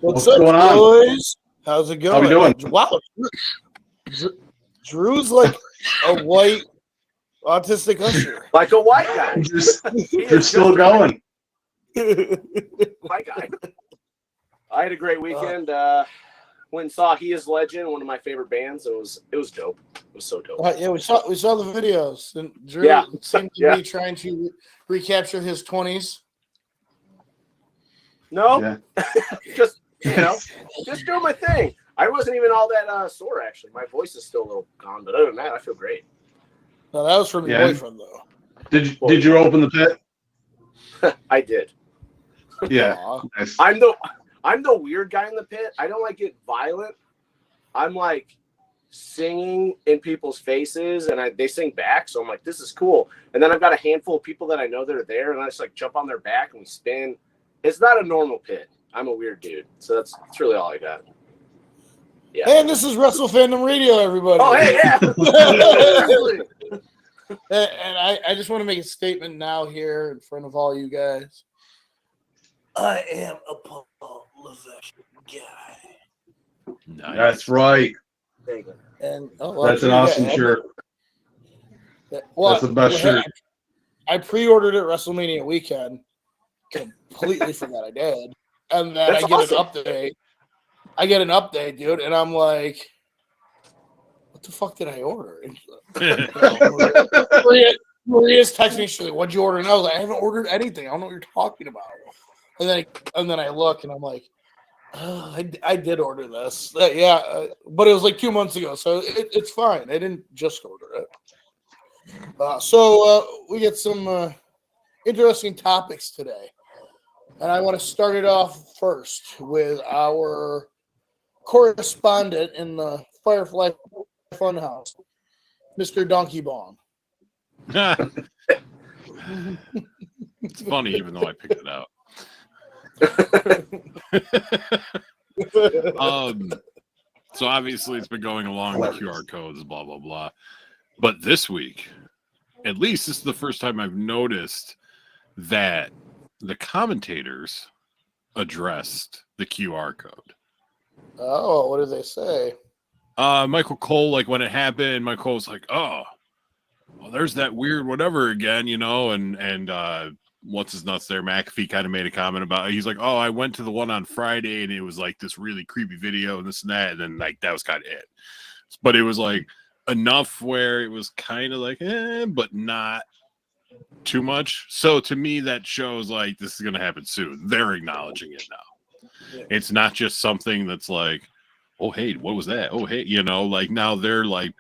What's up, going on, boys? How's it going? How we doing? Wow, Drew's like a white autistic usher. Like a white guy. You're still going. White guy. I had a great weekend. Went and saw He Is Legend, one of my favorite bands. It was dope. It was so dope. Yeah, we saw the videos, and Drew seemed to be trying to recapture his 20s. No, just just doing my thing. I wasn't even all that sore actually. My voice is still a little gone, but other than that, I feel great. No, that was from your boyfriend, though. Did you open the pit? I did. Yeah, nice. I'm the weird guy in the pit. I don't like get violent. I'm like singing in people's faces, and they sing back. So I'm like, this is cool. And then I've got a handful of people that I know that are there, and I just like jump on their back and we spin. It's not a normal pit. I'm a weird dude. So that's really all I got. Yeah. And this is Wrestle Fandom Radio, everybody. Oh, hey, yeah. And I just want to make a statement now here in front of all you guys. I am a Paul Levesque guy. Nice. That's right. And that's an awesome shirt. Well, that's the best shirt. I pre-ordered it WrestleMania weekend. Completely forgot I did. And then I get an update. Dude, and I'm like, what the fuck did I order? Maria's texting me, she's like, what'd you order? And I was like, I haven't ordered anything. I don't know what you're talking about. And then I look and I'm like, oh, I did order this. But it was like 2 months ago, so it's fine. I didn't just order it. So we get some interesting topics today. And I want to start it off first with our correspondent in the Firefly Funhouse, Mr. Donkey Bong. It's funny, even though I picked it out. So obviously it's been going along with QR codes, blah, blah, blah. But this week, at least this is the first time I've noticed that the commentators addressed the QR code. Oh, what did they say? Michael Cole, like when it happened, Michael Cole was like, oh, well, there's that weird whatever again, and what's his nuts there? McAfee kind of made a comment about it. He's like, oh, I went to the one on Friday and it was like this really creepy video and this and that, and then like that was kind of it. But it was like enough where it was kind of like, but not too much. So to me, that shows like this is going to happen soon. They're acknowledging it now. Yeah. It's not just something that's like, oh, hey, what was that? Oh, hey, like now they're like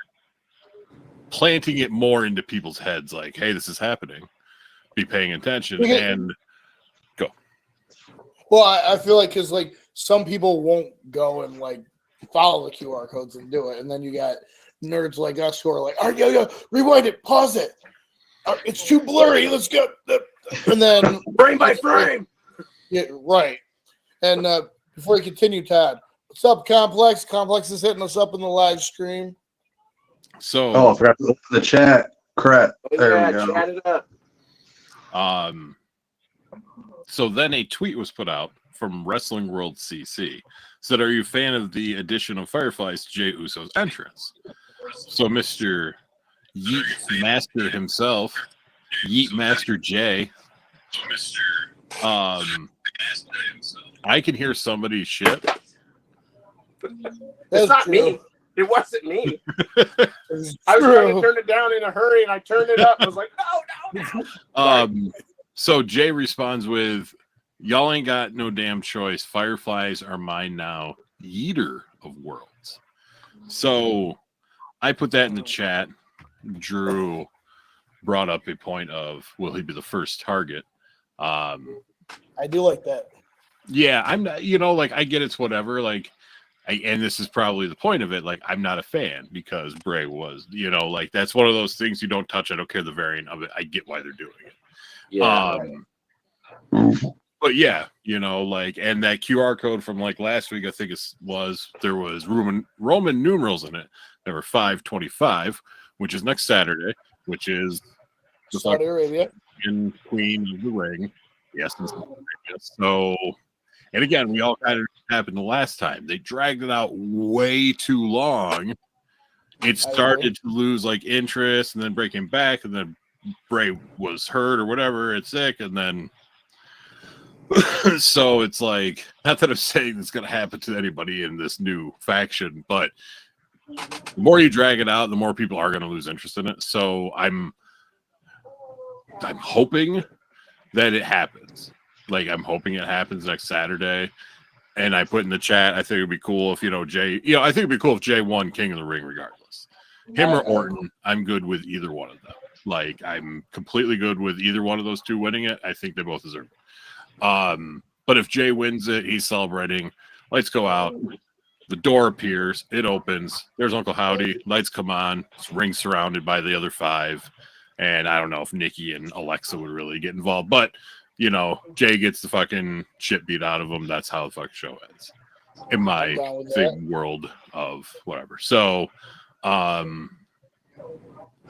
planting it more into people's heads. Like, hey, this is happening. Be paying attention and go. Well, I feel like because like some people won't go and like follow the QR codes and do it. And then you got nerds like us who are like, all right, yo, rewind it, pause it. It's too blurry. Let's go. And then frame by frame. Yeah, right. And before you continue, Todd, what's up, Complex? Complex is hitting us up in the live stream. So, I forgot to open the chat. Crap. There we go. Chat it up. So then a tweet was put out from Wrestling World CC. Said, are you a fan of the addition of Fireflies to Jey Uso's entrance? So Mr. Yeet Master himself, Yeet Master Jay. I can hear somebody's shit. It's not me. It wasn't me. I was trying to turn it down in a hurry, and I turned it up. I was like, no. So Jay responds with, y'all ain't got no damn choice. Fireflies are mine now. Yeeter of worlds. So I put that in the chat. Drew brought up a point of, will he be the first target? I do like that. Yeah, I'm not, like I get it's whatever. Like, and this is probably the point of it. Like, I'm not a fan because Bray was, like that's one of those things you don't touch. I don't care the variant of it. I get why they're doing it. Yeah. But yeah, like, and that QR code from like last week, I think there was Roman numerals in it. There were 525, which is next Saturday, which is Saudi Arabia and Queen of the Ring. Yes. So And again, we all kind of happened the last time. They dragged it out way too long. It started to lose like interest, and then breaking back, and then Bray was hurt or whatever, it's sick, and then so it's like, not that I'm saying it's going to happen to anybody in this new faction, but the more you drag it out, the more people are going to lose interest in it. So I'm hoping that it happens. Like, I'm hoping it happens next Saturday. And I put in the chat, I think it'd be cool if, Jay, I think it'd be cool if Jay won King of the Ring regardless. Him or Orton, I'm good with either one of them. Like, I'm completely good with either one of those two winning it. I think they both deserve it. But if Jay wins it, he's celebrating. Lights go out. The door appears. It opens. There's Uncle Howdy. Lights come on. Ring surrounded by the other 5. And I don't know if Nikki and Alexa would really get involved. But, Jay gets the fucking shit beat out of him. That's how the fucking show ends. In my big world of whatever. So, I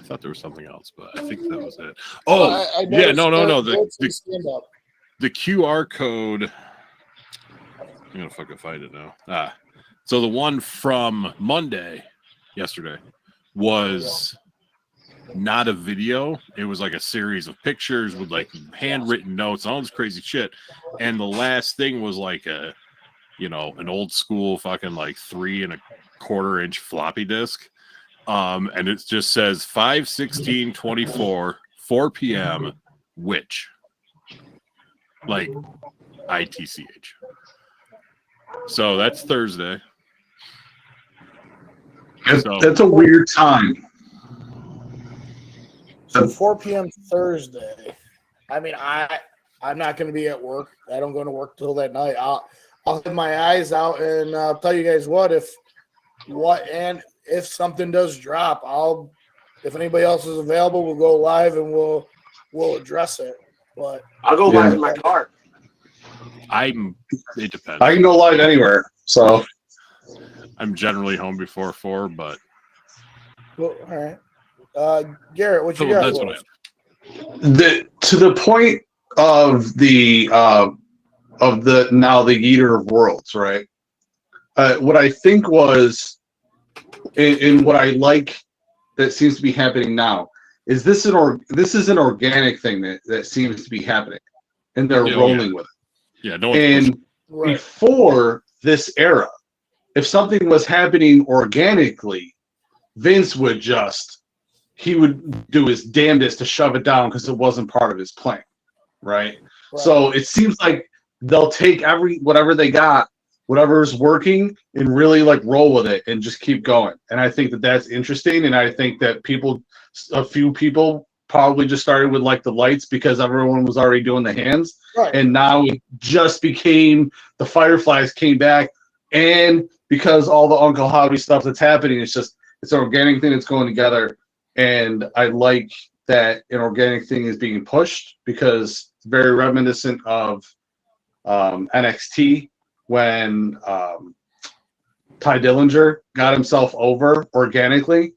thought there was something else, but I think that was it. Oh, yeah, no. The QR code. I'm gonna fucking find it now. So the one from Monday, yesterday, was not a video. It was like a series of pictures with like handwritten notes, all this crazy shit. And the last thing was like an old school fucking like 3 1/4 inch floppy disk. And it just says 5/16/24, 4 p.m. which. Like ITCH. So that's Thursday. That's a weird time. So 4 p.m. Thursday. I mean, I'm not going to be at work. I don't go to work till that night. I'll have my eyes out, and I'll tell you guys if something does drop, if anybody else is available, we'll go live and we'll address it. But I'll go live in my car. It depends. I can go live anywhere, so I'm generally home before 4, but well, all right. Garrett, what you got? That's what to the point of the YEETER of worlds, right? What I think was, and what I like that seems to be happening now, is this is an organic thing that seems to be happening, and they're rolling with it. Yeah, before this era, if something was happening organically, Vince would do his damnedest to shove it down because it wasn't part of his plan, right? So it seems like they'll take whatever they got, whatever's working, and really like roll with it and just keep going. And I think that's interesting, and I think that a few people probably just started with like the lights because everyone was already doing the hands, and now it just became the Fireflies came back, and because all the Uncle Howdy stuff that's happening, it's an organic thing that's going together, and I like that an organic thing is being pushed because it's very reminiscent of NXT when Ty Dillinger got himself over organically,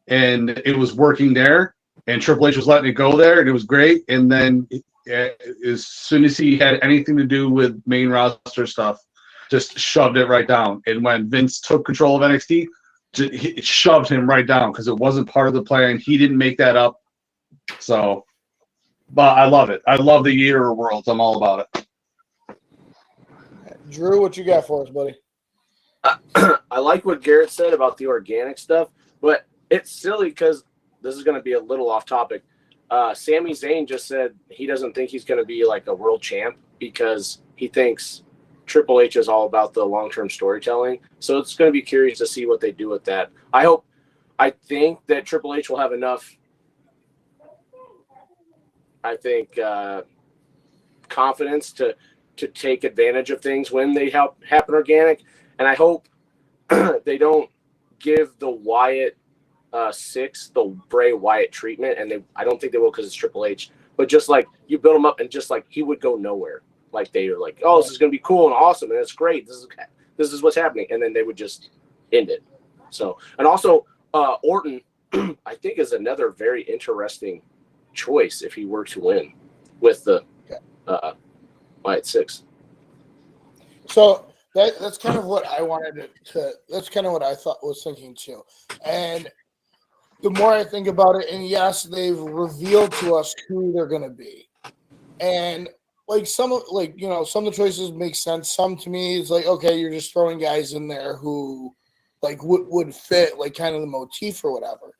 and it was working there. And Triple H was letting it go there, and it was great. And then as soon as he had anything to do with main roster stuff, just shoved it right down. And when Vince took control of NXT, it shoved him right down because it wasn't part of the plan. He didn't make that up. So, but I love it. I love the YEETER worlds. I'm all about it. Drew, what you got for us, buddy? I like what Garrett said about the organic stuff, but it's silly because this is going to be a little off topic. Sami Zayn just said he doesn't think he's going to be like a world champ because he thinks Triple H is all about the long-term storytelling. So it's going to be curious to see what they do with that. I think that Triple H will have enough, confidence to take advantage of things when they happen organic. And I hope they don't give the Wyatt 6 the Bray Wyatt treatment, and I don't think they will because it's Triple H. But just like you build him up, and just like he would go nowhere. Like they were like, oh, this is going to be cool and awesome, and it's great. This is what's happening, and then they would just end it. So, and also Orton, I think, is another very interesting choice if he were to win with the Wyatt 6. So that's kind of what I wanted to. That's kind of what I was thinking too. And the more I think about it, and yes, they've revealed to us who they're going to be, and like some of some of the choices make sense. Some to me is like, okay, you're just throwing guys in there who like would fit like kind of the motif or whatever.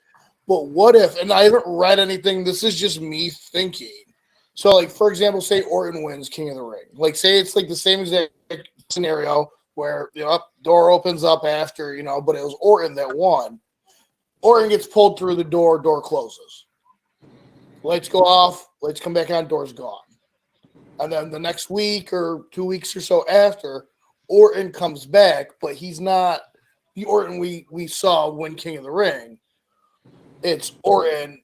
But what if? And I haven't read anything. This is just me thinking. So, like for example, say Orton wins King of the Ring. Like say it's like the same exact scenario where door opens up after but it was Orton that won. Orton gets pulled through the door closes. Lights go off, lights come back on, door's gone. And then the next week or 2 weeks or so after, Orton comes back, but he's not the Orton we saw win King of the Ring. It's Orton,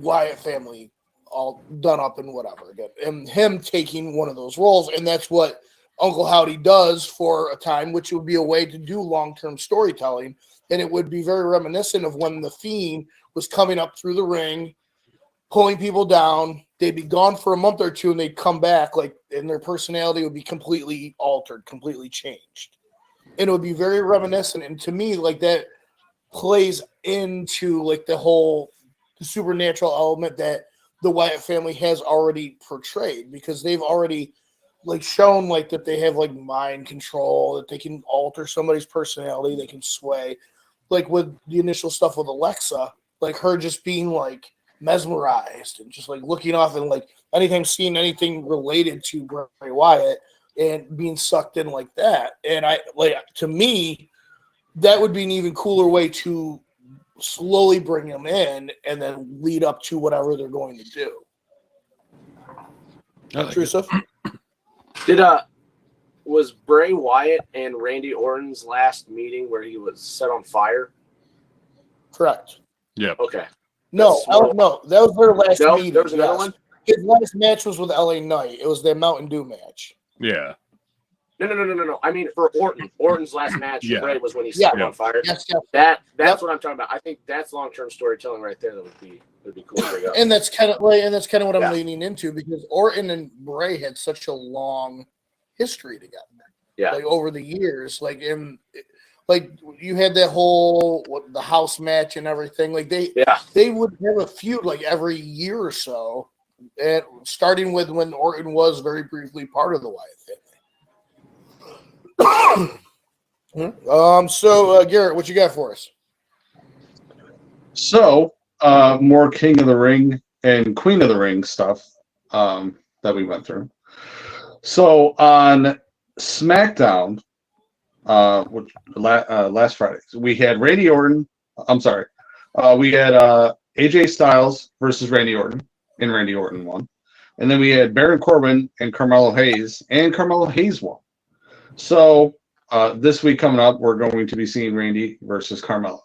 Wyatt family, all done up and whatever again. And him taking one of those roles. And that's what Uncle Howdy does for a time, which would be a way to do long-term storytelling. And it would be very reminiscent of when The Fiend was coming up through the ring, pulling people down. They'd be gone for a month or two, and they'd come back, and their personality would be completely altered, completely changed. And it would be very reminiscent. And to me, like that plays into like the supernatural element that the Wyatt family has already portrayed, because they've already like shown like that they have like mind control, that they can alter somebody's personality, they can sway. Like with the initial stuff with Alexa, like her just being like mesmerized and just like looking off and like anytime seeing anything related to Bray Wyatt and being sucked in like that. And to me, that would be an even cooler way to slowly bring them in and then lead up to whatever they're going to do. True stuff. Was Bray Wyatt and Randy Orton's last meeting where he was set on fire? Correct. Yeah. Okay. No, that was their last meeting. There was another one? His last match was with LA Knight. It was their Mountain Dew match. Yeah. No. I mean, for Orton. Orton's last match, Bray was when he set him on fire. Yes. That's what I'm talking about. I think that's long-term storytelling right there. That would be cool to bring up. And that's kind of what I'm leaning into, because Orton and Bray had such a long history together. Yeah. Like over the years, like you had that whole the house match and everything. Like they would have a feud like every year or so, and starting with when Orton was very briefly part of the Wyatt family. So Garrett, what you got for us? So more King of the Ring and Queen of the Ring stuff that we went through. So on SmackDown, which last Friday, we had Randy Orton. We had AJ Styles versus Randy Orton, and Randy Orton won. And then we had Baron Corbin and Carmelo Hayes, and Carmelo Hayes won. So this week coming up, we're going to be seeing Randy versus Carmelo.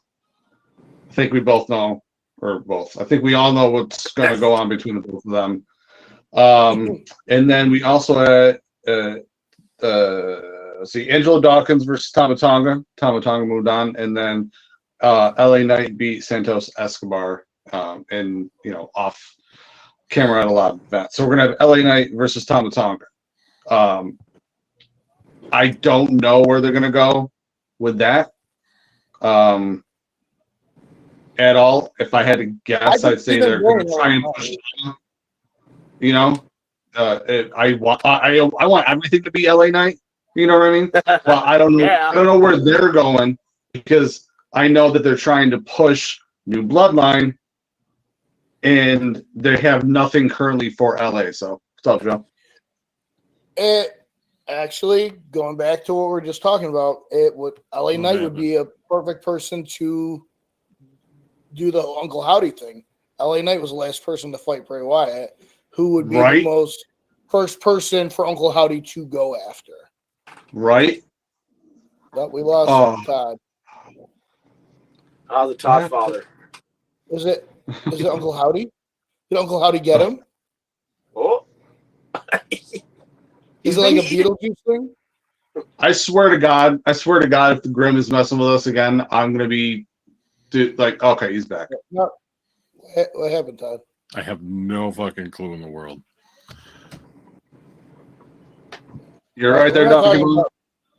I think we both know, or both. I think we all know what's going to go on between the both of them. And then we also had Angelo Dawkins versus Tama Tonga. Tama Tonga moved on, and then LA Knight beat Santos Escobar, and off camera at a lot of events. So we're gonna have LA Knight versus Tama Tonga. I don't know where they're gonna go with that at all. If I had to guess, I'd say they're gonna try and push. I want everything to be LA Knight. You know what I mean? Well, I don't know. Yeah. I don't know where they're going, because I know that they're trying to push New Bloodline, and they have nothing currently for LA. So, what's up, Joe? It actually, going back to what we were just talking about, LA Knight would be a perfect person to do the Uncle Howdy thing. LA Knight was the last person to fight Bray Wyatt, who would be the most first person for Uncle Howdy to go after. Right. But we lost Todd. The Todd father. Is it Uncle Howdy? Did Uncle Howdy get him? Oh. Is it like a Beetlejuice thing? I swear to God, if the Grim is messing with us again, I'm gonna be okay, he's back. No. What happened, Todd? I have no fucking clue in the world. You're right there, We're not Donkey talking Boo. about-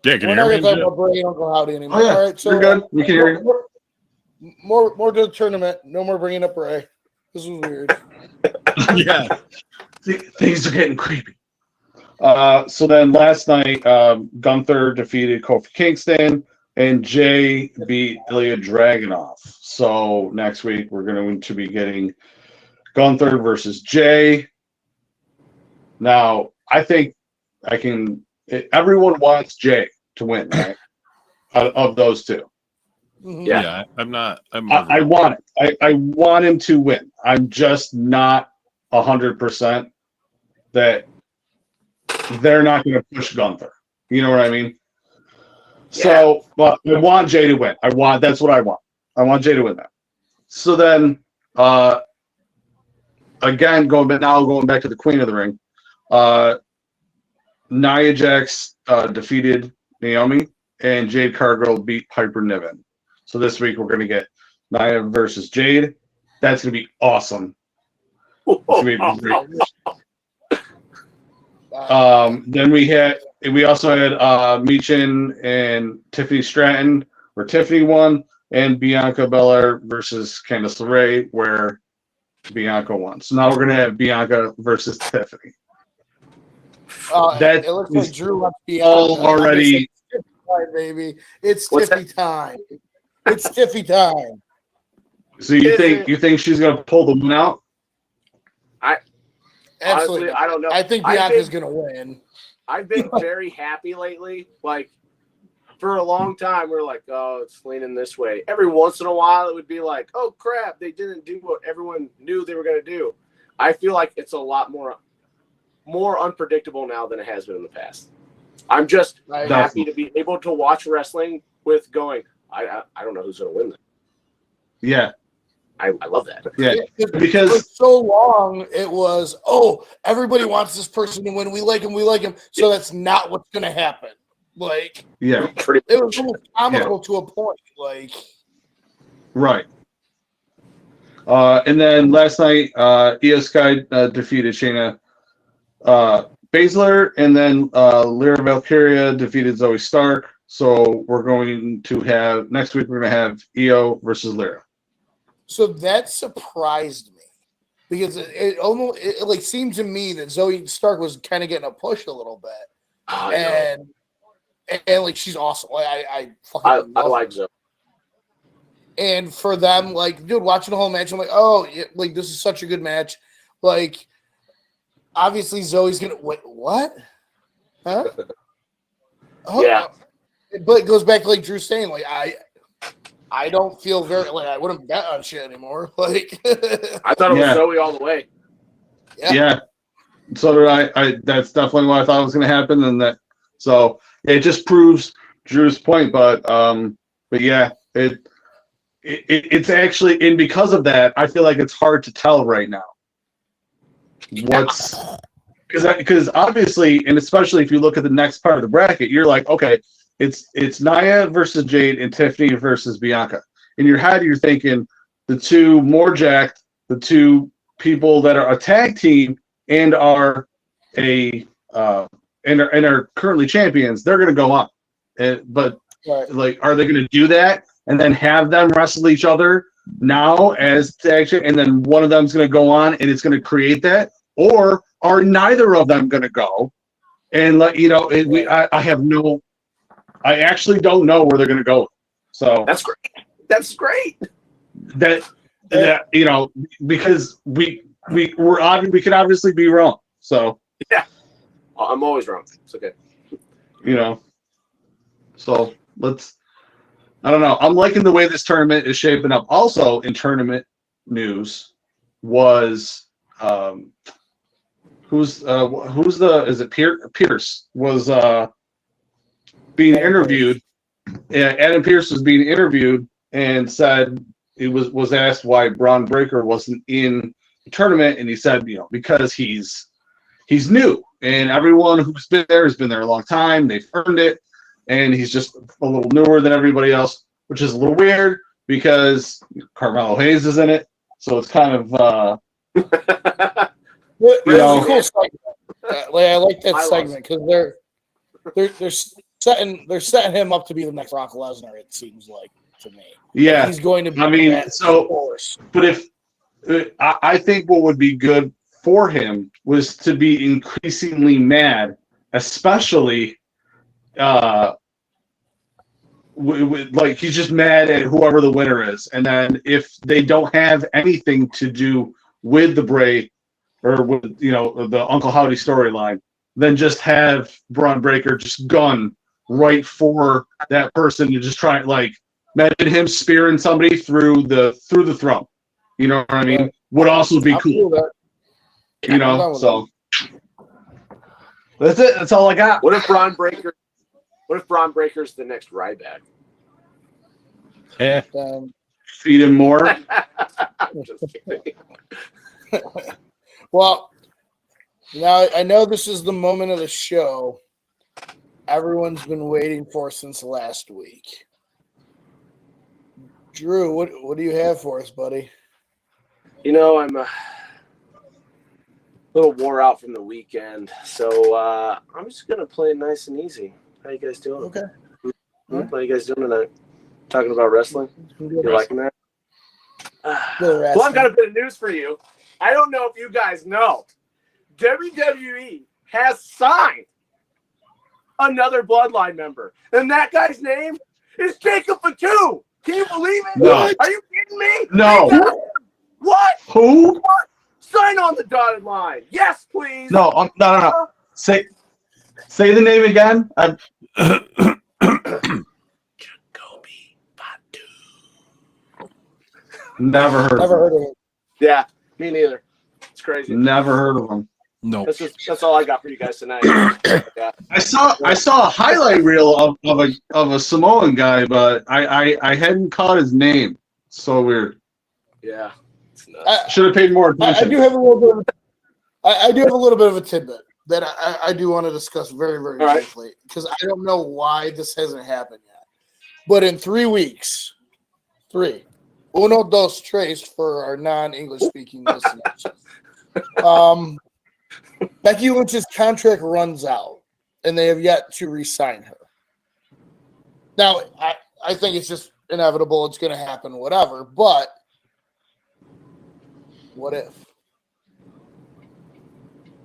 Yeah, can We're you not hear going me? to talk about Bray and Uncle Howdy anymore. Oh, yeah. All right, so You're good. We can hear you. More to the tournament. No more bringing up Bray. This was weird. Yeah. Things are getting creepy. So then last night, Gunther defeated Kofi Kingston, and Jay beat Ilya Dragunov. So next week we're going to be getting Gunther versus Jay. Now I think I can. Everyone wants Jay to win, right? Of those two. Mhm. Yeah. I'm not. I want it. I want him to win. I'm just not 100% that they're not going to push Gunther. You know what I mean? So, but I want Jay to win. That's what I want. I want Jay to win that. So then, again, going back to the Queen of the Ring, Nia Jax defeated Naomi, and Jade Cargill beat Piper Niven. So this week we're going to get Nia versus Jade. That's going to be awesome. It's gonna be great. Then we also had Michin and Tiffany Stratton, where Tiffany won, and Bianca Belair versus Candice LeRae, where Bianca won. So now we're gonna have Bianca versus Tiffany. It looks like Drew wants to be all already. It's time, baby. It's What's Tiffy time. It's Tiffy time. So you think she's gonna pull the win out? Absolutely. Honestly, I don't know. I think Bianca's going to win. I've been very happy lately. Like, for a long time, we we're like, oh, it's leaning this way. Every once in a while, it would be like, oh, crap, they didn't do what everyone knew they were going to do. I feel like it's a lot more unpredictable now than it has been in the past. I'm just happy to be able to watch wrestling with going, I don't know who's going to win this. Yeah. I love that. Yeah, because for so long it was, everybody wants this person to win. We like him. So that's not what's going to happen. Like, yeah, it was almost comical to a point. Like, right. And then last night, Io Sky defeated Shayna Baszler, and then Lyra Valkyria defeated Zoe Stark. So we're going to have next week. We're going to have Io versus Lyra. So that surprised me because it almost seemed to me that Zoe Stark was kind of getting a push a little bit, and like she's awesome. Like I like Zoe. And for them, like, dude, watching the whole match, I'm like, this is such a good match. Like, obviously Zoe's gonna wait. What? Huh? Yeah. But it goes back to like Drew saying, like I don't feel very like I wouldn't bet on shit anymore. Like I thought it was Zoe all the way. Yeah. So did I. That's definitely what I thought was going to happen, and that. So it just proves Drew's point. But yeah, it's actually, and because of that, I feel like it's hard to tell right now. What's because obviously, and especially if you look at the next part of the bracket, you're like, okay. It's Nia versus Jade and Tiffany versus Bianca. In your head, you're thinking the two more jacked, the two people that are a tag team and are and are currently champions. They're going to go on, but like, are they going to do that and then have them wrestle each other now as tag team, and then one of them's going to go on and it's going to create that, or are neither of them going to go and I have no. I actually don't know where they're going to go. So that's great. That's great. That because we could obviously be wrong. So yeah, I'm always wrong. It's okay. So let's. I don't know. I'm liking the way this tournament is shaping up. Also, in tournament news was is it Pierce was being interviewed. Yeah, Adam Pearce was being interviewed and said he was asked why Braun Breaker wasn't in the tournament, and he said, because he's new, and everyone who's been there has been there a long time. They've earned it, and he's just a little newer than everybody else, which is a little weird because Carmelo Hayes is in it, so it's kind of It's a cool segment. I like that segment because they're setting him up to be the next Brock Lesnar. It seems like to me. Yeah, He's going to be. I mean, that so force. but if I think what would be good for him was to be increasingly mad, especially like he's just mad at whoever the winner is, and then if they don't have anything to do with the Bray or with the Uncle Howdy storyline, then just have Braun Breaker just gun right for that person to just try like imagine him spearing somebody through the throne. You know what I mean? Would also be cool. So that's it. That's all I got. What if Braun Breaker's the next Ryback? Yeah. Feed him more. I'm just kidding. Well, now I know this is the moment of the show everyone's been waiting for since last week. Drew, what do you have for us, buddy? I'm a little wore out from the weekend, so I'm just gonna play it nice and easy. How you guys doing? Okay. What are you guys doing tonight? Talking about wrestling? You liking that? Well, I've got a bit of news for you. I don't know if you guys know. WWE has signed another Bloodline member, and that guy's name is Jacob Fatu. Can you believe it? No. Are you kidding me? No. What? Who? What? Sign on the dotted line. Yes, please. No. No. Say the name again. Jacoby Fatu. Never heard of it. Yeah, me neither. It's crazy. him. Never heard of him. No. That's all I got for you guys tonight. Yeah. I saw a highlight reel of a Samoan guy, but I hadn't caught his name. So weird. Yeah. It's nuts. Should have paid more I attention. do have a little bit. I do have a little bit of a tidbit that I do want to discuss very, very All right. briefly because I don't know why this hasn't happened yet. But in 3 weeks, uno, dos, tres for our non-English speaking listeners. Becky Lynch's contract runs out, and they have yet to re-sign her. Now, I think it's just inevitable. It's going to happen, whatever. But what if?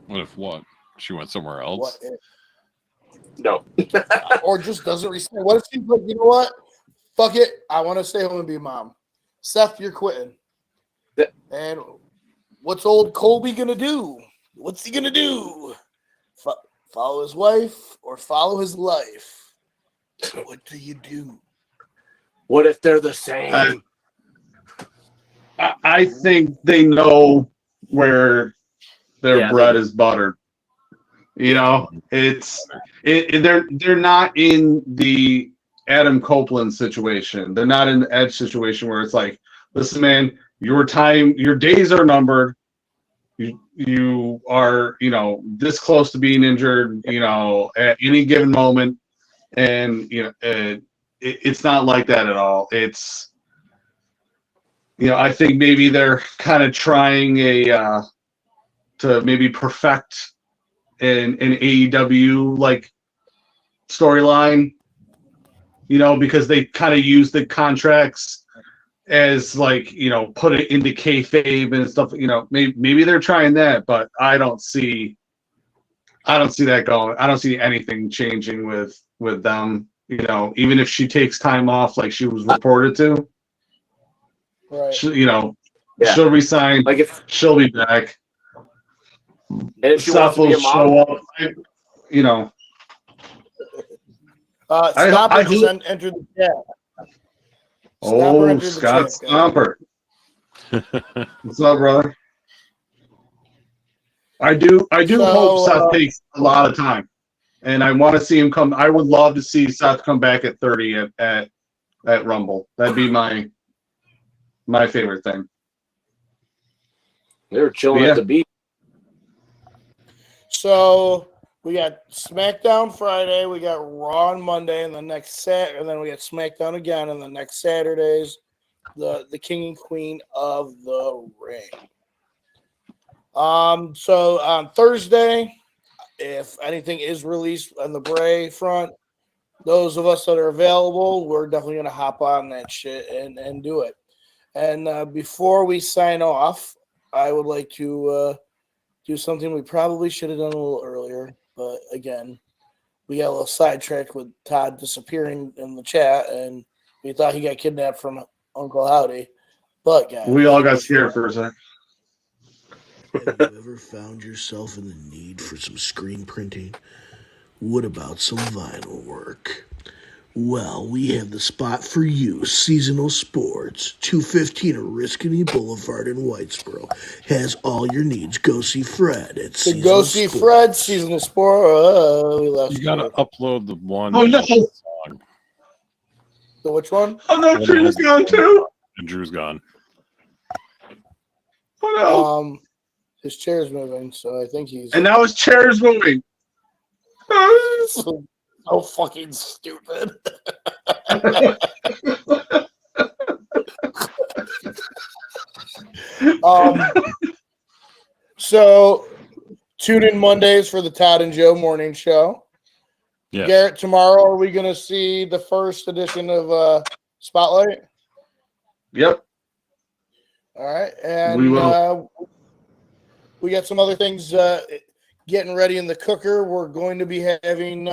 What if what? She went somewhere else? What if? No. Or just doesn't resign. What if she's like, you know what? Fuck it. I want to stay home and be a mom. Seth, you're quitting. And what's old Colby going to do? What's he going to do? Follow his wife or follow his life? What do you do? What if they're the same? I think they know where their bread is buttered. They're not in the Adam Copeland situation. They're not in the Edge situation where it's like, listen, man, your days are numbered. You are, this close to being injured, at any given moment. And, it's not like that at all. It's, I think maybe they're kind of trying to maybe perfect an AEW like storyline, because they kind of use the contracts as like, put it into kayfabe and stuff, maybe they're trying that, but I don't see that going. I don't see anything changing with them, even if she takes time off like she was reported to. Right. She'll resign. Like if she'll be back. And if she Seth wants to be will a mom, show up. Stomper just entered the chat. Stomper Scott the chat, Stomper. What's up, brother? I do hope Seth takes a lot of time, and I want to see him come. I would love to see Seth come back at 30 at Rumble. That'd be my favorite thing. they were chilling at the beach. So we got SmackDown Friday, we got Raw on Monday, and the next and then we got SmackDown again, and the next Saturday's the King and Queen of the Ring. So on Thursday, if anything is released on the Bray front, those of us that are available, we're definitely going to hop on that shit and do it. And before we sign off, I would like to do something we probably should have done a little earlier. But again, we got a little sidetracked with Todd disappearing in the chat, and we thought he got kidnapped from Uncle Howdy. But guys, we all got scared for a second. Have you ever found yourself in the need for some screen printing? What about some vinyl work? Well, we have the spot for you. Seasonal Sports, 215 Oriskany Boulevard in Whitesboro. Has all your needs. Go see Fred at so Seasonal go see Sports. Fred, Seasonal Sport. We lost You gotta upload the one. Oh, no. Song. So which one? Oh no, Drew's gone too. And Drew's gone. Oh no. His chair's moving, so I think he's And now his chair's moving. so fucking stupid. So tune in Mondays for the Todd and Joe morning show. Yeah. Garrett, tomorrow are we going to see the first edition of Spotlight? Yep. All right, and We will. We got some other things getting ready in the cooker. We're going to be having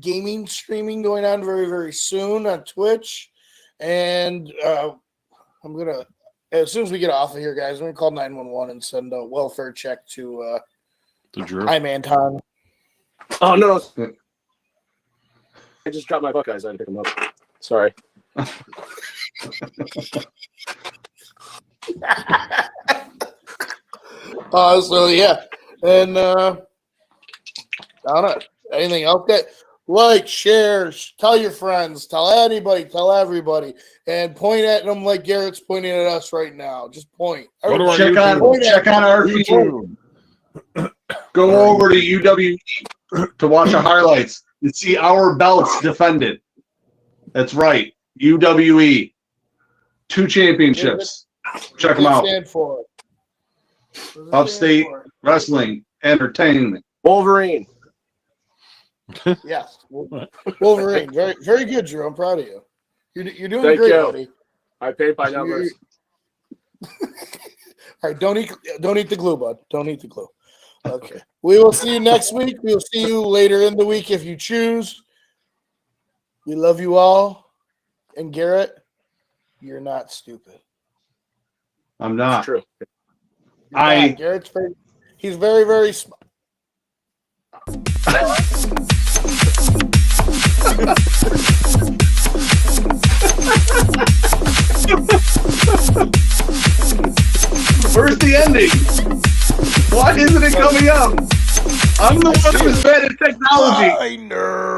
gaming streaming going on very, very soon on Twitch. And I'm going to, as soon as we get off of here, guys, I'm going to call 911 and send a welfare check to Drew. I'm Anton. Oh, no. I just dropped my Buckeyes. I had to pick them up. Sorry. So yeah, and I don't know anything else. That like, share, tell your friends, tell anybody, tell everybody, and point at them like Garrett's pointing at us right now. Just point. Go to our Check YouTube. on our YouTube. Go over to UWE to watch the highlights and see our belts defended. That's right, UWE, 2 championships. Check them out. Stand for? Upstate Wrestling Entertainment. Wolverine. Yes, Wolverine. Very, very good, Drew. I'm proud of you. You're doing Thank great, you. buddy. I paid by numbers. All right, don't eat the glue, bud. Don't eat the glue. Okay. We will see you next week. We will see you later in the week if you choose. We love you all. And Garrett, you're not stupid. I'm not. True. Garrett's he's very, very smart. Where's the ending? Why isn't it coming up? I'm the one who's bad at technology. I know.